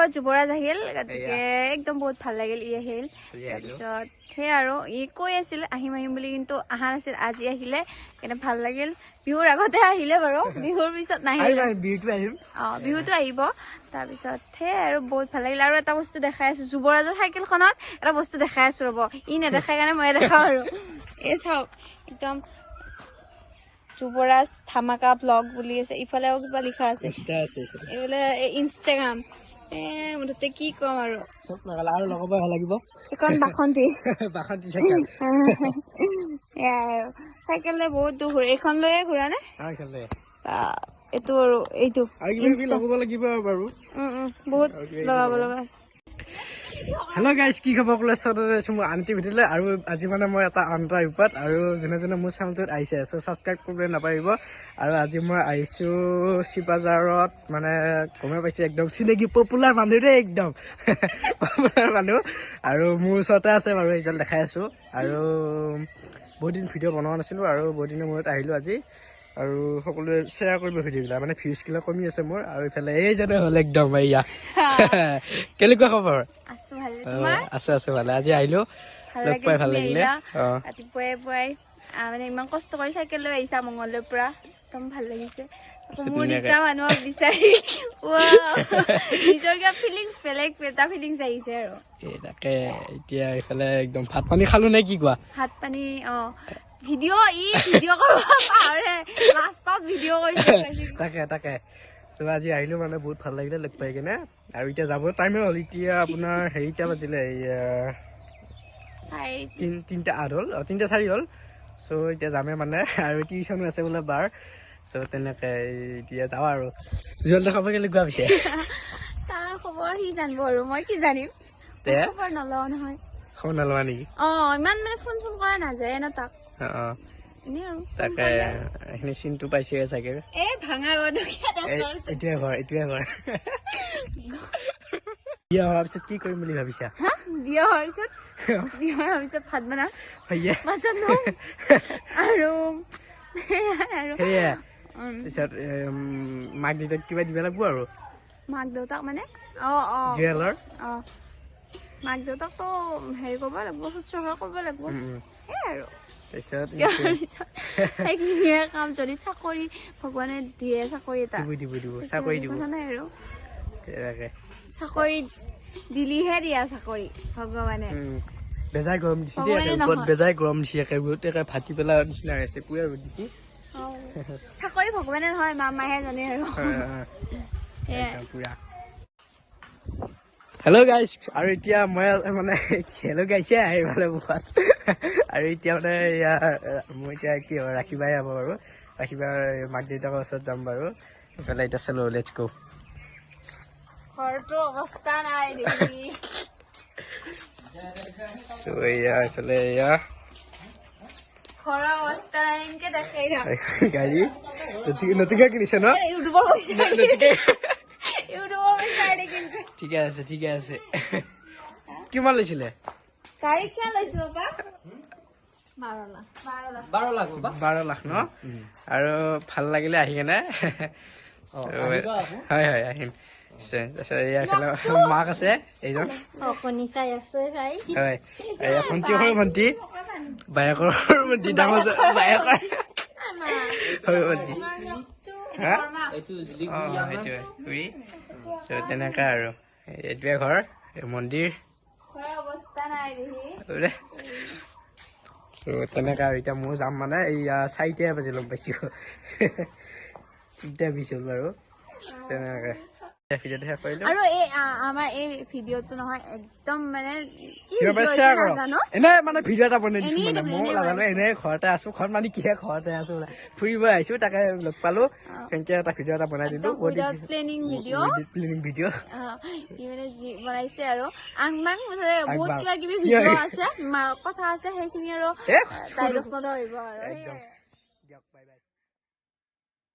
ঘৰত যুবৰাজ আহিল গতিকে একদম বহুত ভাল লাগিল ই আহিল তাৰপিছত সেই আৰু ই কৈ আছিল আহিম আহিম বুলি কিন্তু অহা নাছিল আজি আহিলে কিন্তু ভাল লাগিল বিহুৰ আগতে আহিলে বাৰু বিহুৰ পিছত নাহিলে বিহুটো আহিব তাৰপিছত সেই আৰু বহুত ভাল লাগিল আৰু এটা বস্তু দেখাই আছো যুবৰাজৰ চাইকেলখনত এটা বস্তু দেখাই আছো ৰ'ব ই নেদেখাই কাৰণে মই দেখাওঁ আৰু এই চাওক একদম যুবৰাজ ধামাকা ব্লগ বুলি আছে ইফালেও কিবা লিখা আছে এইফালে ইনষ্টাগ্ৰাম মুঠতে কি কম আৰু চব লগালে আৰু লগাব ভাল লাগিব এখন বাসন্তী চাইকেল চাইকেলে বহুত দূৰ ঘূৰে এইখন লৈয়ে ঘূৰা নে এইটো আৰু এইটো লগাব লাগিব বাৰু বহুত লগাব লগা আছে হেল্ল' গাইজ কি খবৰ কলে আছো মোৰ আন্টি ভিডিঅ'লৈ আৰু আজি মানে মই এটা আনটা ৰূপত আৰু যোনে যোনে মোৰ চেনেলটোত আহিছে চ' ছাবস্ক্ৰাইব কৰিবলৈ নাপাৰিব আৰু আজি মই আহিছোঁ শিৱবাজাৰত মানে গমে পাইছে একদম চিনাকি পপুলাৰ মানুহ দেই একদম পপুলাৰ মানুহ আৰু মোৰ ওচৰতে আছে বাৰু এইডাল দেখাই আছোঁ আৰু বহুত দিন ভিডিঅ' বনোৱা নাছিলোঁ আৰু বহুত দিনৰ মূৰত আহিলোঁ আজি আৰু সকলোৱে শ্বেয়াৰ কৰিব ভিডিঅ'বিলাক মানে ভিউজবিলাক কমি আছে মোৰ আৰু ইফালে এইজনে হ'ল একদম এয়া কেনেকুৱা খবৰ আছো ভালে আজি আহিলো লগ পাই ভাল লাগিলে ৰাতিপুৱাই মানে ইমান কষ্ট কৰি চাইকেল লৈ আহিছা মংগলদৈৰ পৰা একদম ভাল লাগিছে মোৰ নিচিনা মানুহক বিচাৰি নিজৰ কিবা ফিলিংছ বেলেগ এটা ফিলিংছ আহিছে আৰু তাকে এতিয়া এইফালে একদম ভাত পানী খালো নে কি কোৱা ভাত পানী ভিডিঅ' কৰিব পাহৰে লাষ্টত ভিডিঅ' কৰিছে তাকে আজি আহিলো মানে বহুত ভাল লাগিলে লগ পাই কিনে আৰু এতিয়া যাব টাইমে হ'ল এতিয়া আপোনাৰ হেৰিটা বাজিলে 3:08 হ'ল চ' এতিয়া যামে মানে আৰু টিউশ্যনো আছে বোলে বাৰ চ' তেনেকে এতিয়া যাওঁ আৰু জুৱেল দেখাব কেনেকুৱা পিছে তাৰ খবৰ সি জানিব আৰু মই কি জানিম খবৰ নলওঁ নহয় খবৰ নলোৱা নেকি ইমান মানে ফোন চোন কৰা নাযায় ন তাক তাকে এইখিনি চিনটো পাইছে চাগে এইটোৱে ঘৰ বিয়া হোৱাৰ পিছত কি কৰিম বুলি ভাবিছা বিয়া হোৱাৰ পিছত ভাত বনাম আৰু সেয়া পিছত মাক দেউতাক কিবা দিব লাগিব আৰু মাক দেউতাক মানে জুৱেলৰ মাক দেউতাকতো হেৰি কৰিব লাগিব শুশ্ৰূষা কৰিব লাগিব সেই আৰু কাম যদি চাকৰি ভগৱানে দিয়ে চাকৰি এটা নাই আৰু চাকৰি দিলিহে দিয়া চাকৰি ভগৱানে বেজাই গৰম দিছে ভাটি পেলা নিচিনা হৈছে পুৰা ৰ'দ দিছে চাকৰি ভগৱানে নহয় মামাহে জানে আৰু হেল্ল' গাইজ আৰু এতিয়া মই মানে হেল্ল' গাইছে আহি মানে মুখত আৰু এতিয়া মানে মই এতিয়া কি হয় ৰাখিবাই যাব বাৰু ৰাখিবাৰ মাক দেউতাকৰ ওচৰত যাম বাৰু এইফালে এতিয়া চলো লেটছ গো ঘৰটো অৱস্থা নাই এইফালে ঘৰৰ অৱস্থা নাই এনেকে দেখাই গাড়ী নতুনকে কিনিছে ন ঠিকে আছে কিমান লৈছিলে গাড়ী কিয় লৈছো পাপা 12 লাখ ন আৰু ভাল লাগিলে আহি কেনে হয় আহিম মাক আছে এইজন ভণ্টি বায়েকৰ ভণ্টি ডাঙৰ বায়েকৰ ভণ্টি সেইটোৱে তেনেকা আৰু এইটোৱে ঘৰ মন্দিৰ তেনেকা আৰু এতিয়া মই যাম মানে এইয়া 4টা বাজি লগ পাইছো 3:20 হ'ল বাৰু তেনেকে আৰু এই আমাৰ এই ভিডিঅ'টো নহয় একদম মানে এনে মানে ভিডিঅ' এটা বনাই দিছো মানে মই নাজানো এনে ঘৰতে আছো ঘৰত মানে কিহে ঘৰতে আছো ফুৰিব আহিছো তাকে লগ পালো তেনেকে এটা ভিডিঅ' এটা বনাই দিলো প্লেনিং ভিডিঅ' বনাইছে আৰু বহুত কিবা কিবি ভিডিঅ' আছে কথা আছে সেইখিনি আৰু তাই নধৰিব আৰু